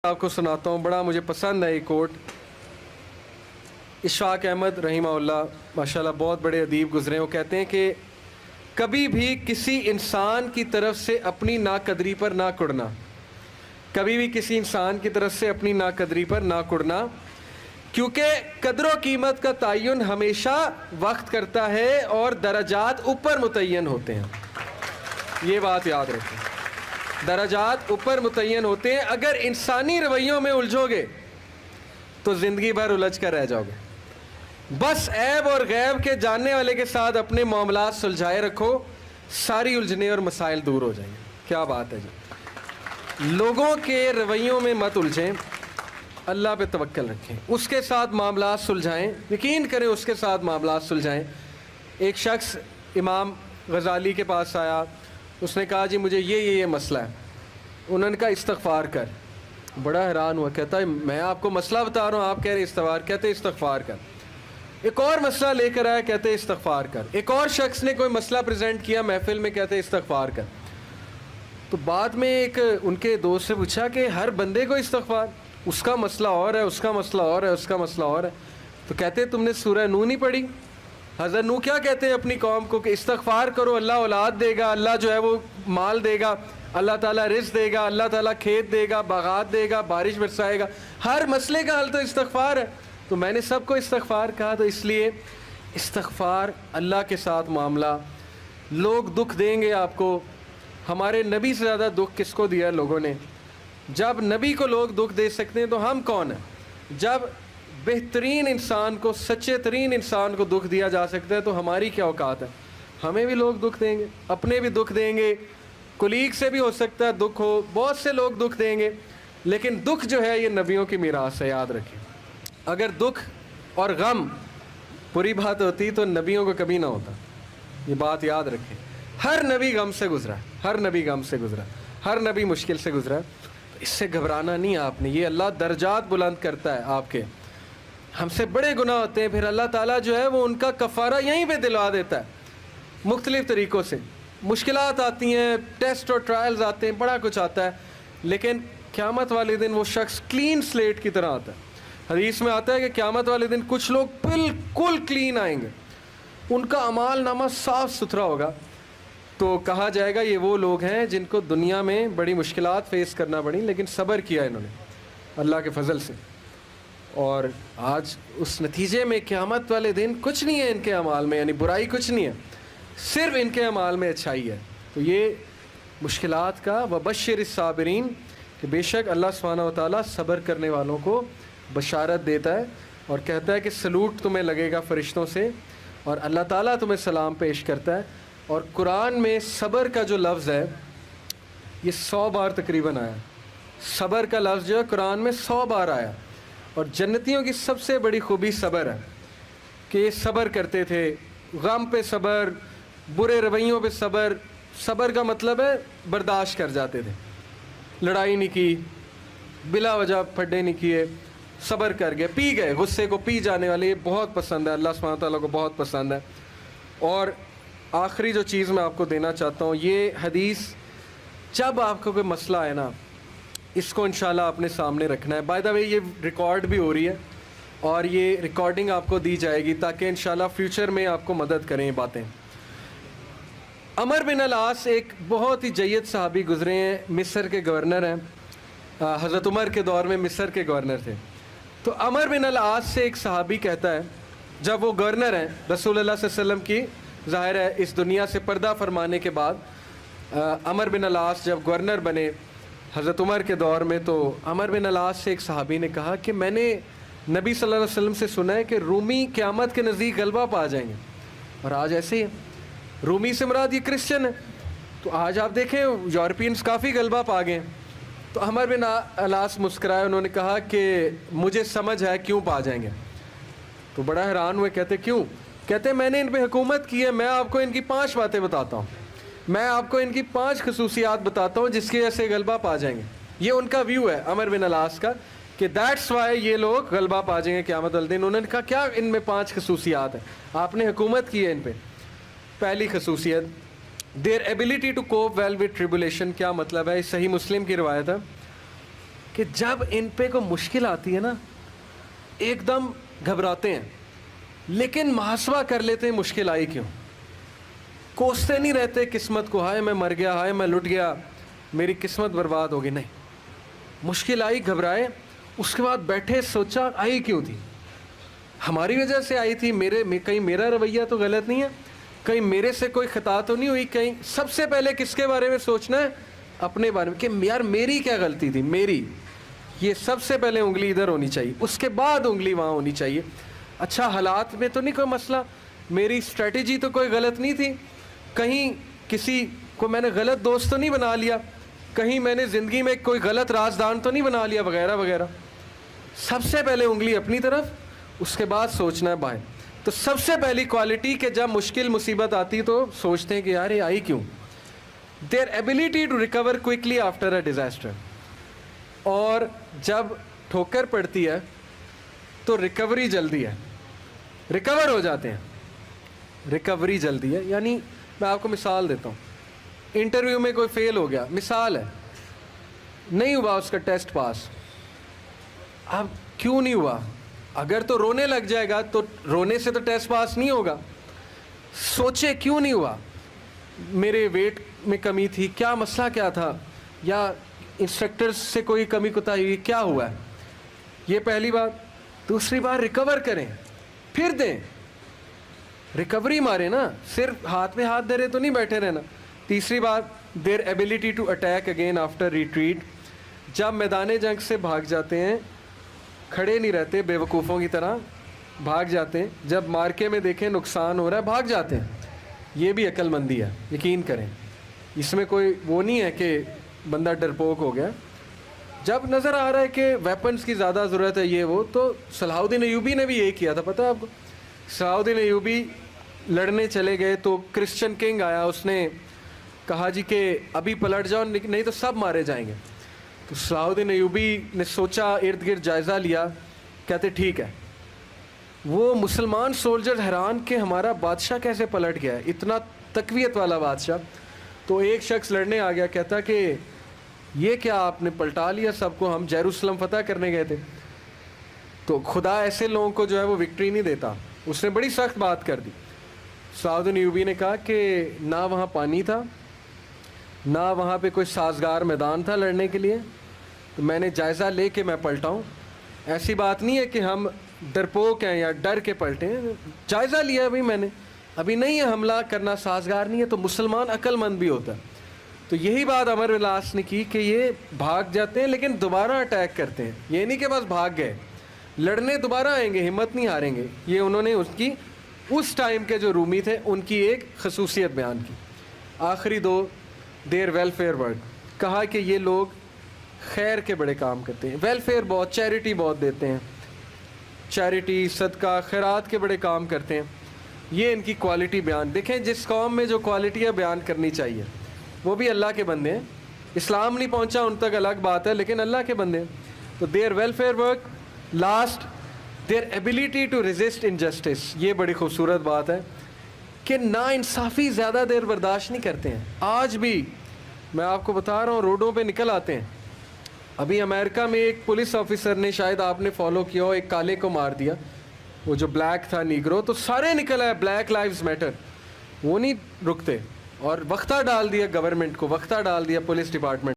آپ کو سناتا ہوں، بڑا مجھے پسند ہے یہ کوٹ۔ اشفاق احمد رحمہ اللہ ماشاءاللہ بہت بڑے ادیب گزرے، وہ کہتے ہیں کہ کبھی بھی کسی انسان کی طرف سے اپنی ناقدری پر نہ کڑنا، کبھی بھی کسی انسان کی طرف سے اپنی ناقدری پر نہ کڑنا، کیونکہ قدر و قیمت کا تعین ہمیشہ وقت کرتا ہے اور درجات اوپر متعین ہوتے ہیں۔ یہ بات یاد رکھیں، درجات اوپر متعین ہوتے ہیں۔ اگر انسانی رویوں میں الجھو گے تو زندگی بھر الجھ کر رہ جاؤ گے۔ بس عیب اور غیب کے جاننے والے کے ساتھ اپنے معاملات سلجھائے رکھو، ساری الجھنے اور مسائل دور ہو جائیں گے۔ کیا بات ہے جی، لوگوں کے رویوں میں مت الجھیں، اللہ پہ توکل رکھیں، اس کے ساتھ معاملات سلجھائیں، یقین کریں اس کے ساتھ معاملات سلجھائیں۔ ایک شخص امام غزالی کے پاس آیا، اس نے کہا جی مجھے یہ مسئلہ ہے۔ انہوں نے کہا استغفار کر۔ بڑا حیران ہوا، کہتا ہے میں آپ کو مسئلہ بتا رہا ہوں، آپ کہہ رہے استغفار، کہتے استغفار کر۔ ایک اور مسئلہ لے کر آیا، کہتے استغفار کر۔ ایک اور شخص نے کوئی مسئلہ پریزنٹ کیا محفل میں، کہتے استغفار کر۔ تو بعد میں ایک ان کے دوست سے پوچھا کہ ہر بندے کو استغفار، اس کا مسئلہ اور ہے، اس کا مسئلہ اور ہے، اس کا مسئلہ اور ہے۔ تو کہتے تم نے سورہ نوح نہیں پڑھی؟ حضرت نوح کیا کہتے ہیں اپنی قوم کو کہ استغفار کرو، اللہ اولاد دے گا، اللہ جو ہے وہ مال دے گا، اللہ تعالیٰ رزق دے گا، اللہ تعالیٰ کھیت دے گا، باغات دے گا، بارش برسائے گا۔ ہر مسئلے کا حل تو استغفار ہے۔ تو میں نے سب کو استغفار کہا، تو اس لیے استغفار، اللہ کے ساتھ معاملہ۔ لوگ دکھ دیں گے آپ کو، ہمارے نبی سے زیادہ دکھ کس کو دیا لوگوں نے؟ جب نبی کو لوگ دکھ دے سکتے ہیں تو ہم کون ہیں؟ جب بہترین انسان کو، سچے ترین انسان کو دکھ دیا جا سکتا ہے تو ہماری کیا اوقات ہے؟ ہمیں بھی لوگ دکھ دیں گے، اپنے بھی دکھ دیں گے، کولیگ سے بھی ہو سکتا ہے دکھ ہو، بہت سے لوگ دکھ دیں گے، لیکن دکھ جو ہے یہ نبیوں کی میراث ہے، یاد رکھیں۔ اگر دکھ اور غم بری بات ہوتی تو نبیوں کو کبھی نہ ہوتا، یہ بات یاد رکھیں۔ ہر نبی غم سے گزرا ہے، ہر نبی غم سے گزرا ہے، ہر نبی مشکل سے گزرا ہے، تو اس سے گھبرانا نہیں آپ نے۔ یہ اللہ درجات بلند کرتا ہے آپ کے۔ ہم سے بڑے گناہ ہوتے ہیں، پھر اللہ تعالیٰ جو ہے وہ ان کا کفارہ یہیں پہ دلوا دیتا ہے مختلف طریقوں سے۔ مشکلات آتی ہیں، ٹیسٹ اور ٹرائلز آتے ہیں، بڑا کچھ آتا ہے، لیکن قیامت والے دن وہ شخص کلین سلیٹ کی طرح آتا ہے۔ حدیث میں آتا ہے کہ قیامت والے دن کچھ لوگ بالکل کلین آئیں گے، ان کا اعمال نامہ صاف ستھرا ہوگا، تو کہا جائے گا یہ وہ لوگ ہیں جن کو دنیا میں بڑی مشکلات فیس کرنا پڑی لیکن صبر کیا انہوں نے اللہ کے فضل سے، اور آج اس نتیجے میں قیامت والے دن کچھ نہیں ہے ان کے اعمال میں، یعنی برائی کچھ نہیں ہے، صرف ان کے اعمال میں اچھائی ہے۔ تو یہ مشکلات کا وبشر الصابرین، کہ بے شک اللہ سبحانہ و تعالیٰ صبر کرنے والوں کو بشارت دیتا ہے اور کہتا ہے کہ سلوٹ تمہیں لگے گا فرشتوں سے، اور اللہ تعالیٰ تمہیں سلام پیش کرتا ہے۔ اور قرآن میں صبر کا جو لفظ ہے یہ 100 بار تقریباً آیا، صبر کا لفظ جو ہے قرآن میں 100 بار آیا، اور جنتیوں کی سب سے بڑی خوبی صبر ہے کہ یہ صبر کرتے تھے، غم پہ صبر، برے رویوں پہ صبر۔ صبر کا مطلب ہے برداشت کر جاتے تھے، لڑائی نہیں کی، بلا وجہ پھڈے نہیں کیے، صبر کر گئے، پی گئے، غصے کو پی جانے والے، یہ بہت پسند ہے اللہ سبحانہ تعالیٰ کو، بہت پسند ہے۔ اور آخری جو چیز میں آپ کو دینا چاہتا ہوں، یہ حدیث جب آپ کو کوئی مسئلہ ہے نا، اس کو انشاءاللہ اپنے سامنے رکھنا ہے۔ بائی دا وے یہ ریکارڈ بھی ہو رہی ہے اور یہ ریکارڈنگ آپ کو دی جائے گی تاکہ انشاءاللہ فیوچر میں آپ کو مدد کریں یہ باتیں۔ عمر بن العاص ایک بہت ہی جید صحابی گزرے ہیں، مصر کے گورنر ہیں، حضرت عمر کے دور میں مصر کے گورنر تھے۔ تو عمر بن العاص سے ایک صحابی کہتا ہے، جب وہ گورنر ہیں رسول اللہ صلی اللہ علیہ وسلم کی، ظاہر ہے اس دنیا سے پردہ فرمانے کے بعد عمر بن العاص جب گورنر بنے حضرت عمر کے دور میں، تو عمر بن العاص سے ایک صحابی نے کہا کہ میں نے نبی صلی اللہ علیہ وسلم سے سنا ہے کہ رومی قیامت کے نزدیک غلبہ پا جائیں گے، اور آج ایسے ہی ہے۔ رومی سے مراد یہ کرسچن ہے، تو آج آپ دیکھیں یورپینز کافی غلبہ پا گئے ہیں۔ تو عمر بن العاص مسکرائے، انہوں نے کہا کہ مجھے سمجھ ہے کیوں پا جائیں گے۔ تو بڑا حیران ہوئے، کہتے کیوں؟ کہتے میں نے ان پہ حکومت کی ہے، میں آپ کو ان کی 5 باتیں بتاتا ہوں، میں آپ کو ان کی 5 خصوصیات بتاتا ہوں جس کی وجہ سے غلبہ پا جائیں گے۔ یہ ان کا ویو ہے عمر بن العاص کا کہ دیٹس وائی یہ لوگ غلبہ پا جائیں گے قیامت والے دن۔ انہوں نے کہا کیا ان میں 5 خصوصیات ہیں؟ آپ نے حکومت کی ہے ان پہ۔ پہلی خصوصیت their ability to cope well with tribulation۔ کیا مطلب ہے؟ صحیح مسلم کی روایت ہے کہ جب ان پہ کوئی مشکل آتی ہے نا ایک دم گھبراتے ہیں, لیکن محاسبہ کر لیتے ہیں مشکل آئی کیوں, کوستے نہیں رہتے قسمت کو, ہائے میں مر گیا, ہائے میں لٹ گیا, میری قسمت برباد ہوگی. نہیں, مشکل آئی, گھبرائے, اس کے بعد بیٹھے سوچا آئی کیوں تھی, ہماری وجہ سے آئی تھی, کہیں میرا رویہ تو غلط نہیں ہے, کہیں میرے سے کوئی خطا تو نہیں ہوئی, کہیں سب سے پہلے کس کے بارے میں سوچنا ہے, اپنے بارے میں, کہ یار میری کیا غلطی تھی, میری, یہ سب سے پہلے انگلی ادھر ہونی چاہیے, اس کے بعد انگلی وہاں ہونی چاہیے. اچھا حالات میں تو نہیں کوئی مسئلہ, میری اسٹریٹجی تو کوئی غلط نہیں تھی, کہیں کسی کو میں نے غلط دوست تو نہیں بنا لیا, کہیں میں نے زندگی میں کوئی غلط رازدان تو نہیں بنا لیا, وغیرہ وغیرہ. سب سے پہلے انگلی اپنی طرف, اس کے بعد سوچنا ہے باہر. تو سب سے پہلی کوالٹی کہ جب مشکل مصیبت آتی تو سوچتے ہیں کہ یار یہ IQ. Their ability to recover quickly after a disaster. اور جب ٹھوکر پڑتی ہے تو ریکوری جلدی ہے, ریکور ہو جاتے ہیں, ریکوری جلدی ہے. یعنی میں آپ کو مثال دیتا ہوں, انٹرویو میں کوئی فیل ہو گیا, مثال ہے, نہیں ہوا اس کا ٹیسٹ پاس. اب کیوں نہیں ہوا, اگر تو رونے لگ جائے گا تو رونے سے تو ٹیسٹ پاس نہیں ہوگا. سوچے کیوں نہیں ہوا, میرے ویٹ میں کمی تھی, کیا مسئلہ کیا تھا, یا انسٹرکٹر سے کوئی کمی کوتاہی ہوئی, کیا ہوا ہے. یہ پہلی بات. دوسری بات, ریکور کریں, پھر دیں, ریکوری مارے نا, صرف ہاتھ میں ہاتھ دھرے تو نہیں بیٹھے رہنا. تیسری بات, their ability to attack again after retreat. جب میدان جنگ سے بھاگ جاتے ہیں, کھڑے نہیں رہتے بے وقوفوں کی طرح, بھاگ جاتے ہیں. جب مارکے میں دیکھیں نقصان ہو رہا ہے, بھاگ جاتے ہیں. یہ بھی عقل مندی ہے, یقین کریں, اس میں کوئی وہ نہیں ہے کہ بندہ ڈرپوک ہو گیا. جب نظر آ رہا ہے کہ ویپنز کی زیادہ ضرورت ہے یہ وہ, تو صلاح الدین ایوبی نے بھی یہی کیا تھا, پتہ ہے آپ کو. صلاح الدین ایوبی لڑنے چلے گئے تو کرسچن کنگ آیا, اس نے کہا جی کہ ابھی پلٹ جاؤ نہیں تو سب مارے جائیں گے. تو صلاح الدین ایوبی نے سوچا, ارد گرد جائزہ لیا, کہتے ٹھیک ہے. وہ مسلمان سولجر حیران کہ ہمارا بادشاہ کیسے پلٹ گیا ہے, اتنا تقویت والا بادشاہ. تو ایک شخص لڑنے آ گیا, کہتا کہ یہ کیا آپ نے پلٹا لیا سب کو, ہم یروشلم فتح کرنے گئے تھے. تو خدا ایسے لوگوں کو جو ہے وہ وکٹری نہیں دیتا. اس نے بڑی سخت بات کر دی. صلاح الدین ایوبی نے کہا کہ نہ وہاں پانی تھا, نہ وہاں پہ کوئی سازگار میدان تھا لڑنے کے لیے, تو میں نے جائزہ لے کے میں پلٹا ہوں. ایسی بات نہیں ہے کہ ہم ڈرپوک ہیں یا ڈر کے پلٹے ہیں, جائزہ لیا ہے بھائی میں نے, ابھی نہیں ہے حملہ کرنا سازگار نہیں ہے. تو مسلمان عقل مند بھی ہوتا ہے. تو یہی بات عمرو بن العاص نے کی کہ یہ بھاگ جاتے ہیں لیکن دوبارہ اٹیک کرتے ہیں. یہ نہیں کہ بس بھاگ گئے, لڑنے دوبارہ آئیں گے, ہمت نہیں ہاریں گے. یہ انہوں نے اس ٹائم کے جو رومی تھے ان کی ایک خصوصیت بیان کی. آخری دو, دیر ویلفیئر ورک. کہا کہ یہ لوگ خیر کے بڑے کام کرتے ہیں, ویلفیئر بہت, چیریٹی بہت دیتے ہیں, چیریٹی صدقہ خیرات کے بڑے کام کرتے ہیں. یہ ان کی کوالٹی بیان. دیکھیں جس قوم میں جو کوالٹیاں بیان کرنی چاہیے, وہ بھی اللہ کے بندے ہیں. اسلام نہیں پہنچا ان تک الگ بات ہے, لیکن اللہ کے بندے ہیں. تو their welfare work. Last, their ability to resist injustice. یہ بڑی خوبصورت بات ہے کہ نا انصافی زیادہ دیر برداشت نہیں کرتے ہیں. آج بھی میں آپ کو بتا رہا ہوں, روڈوں پہ نکل آتے ہیں. ابھی امریکہ میں ایک پولیس آفیسر نے, شاید آپ نے فالو کیا ہو, ایک کالے کو مار دیا, وہ جو بلیک تھا نیگرو, تو سارے نکل آئے بلیک لائیوز میٹر. وہ نہیں رکتے, اور وقتہ ڈال دیا گورنمنٹ کو, وقتہ ڈال دیا پولیس ڈپارٹمنٹ.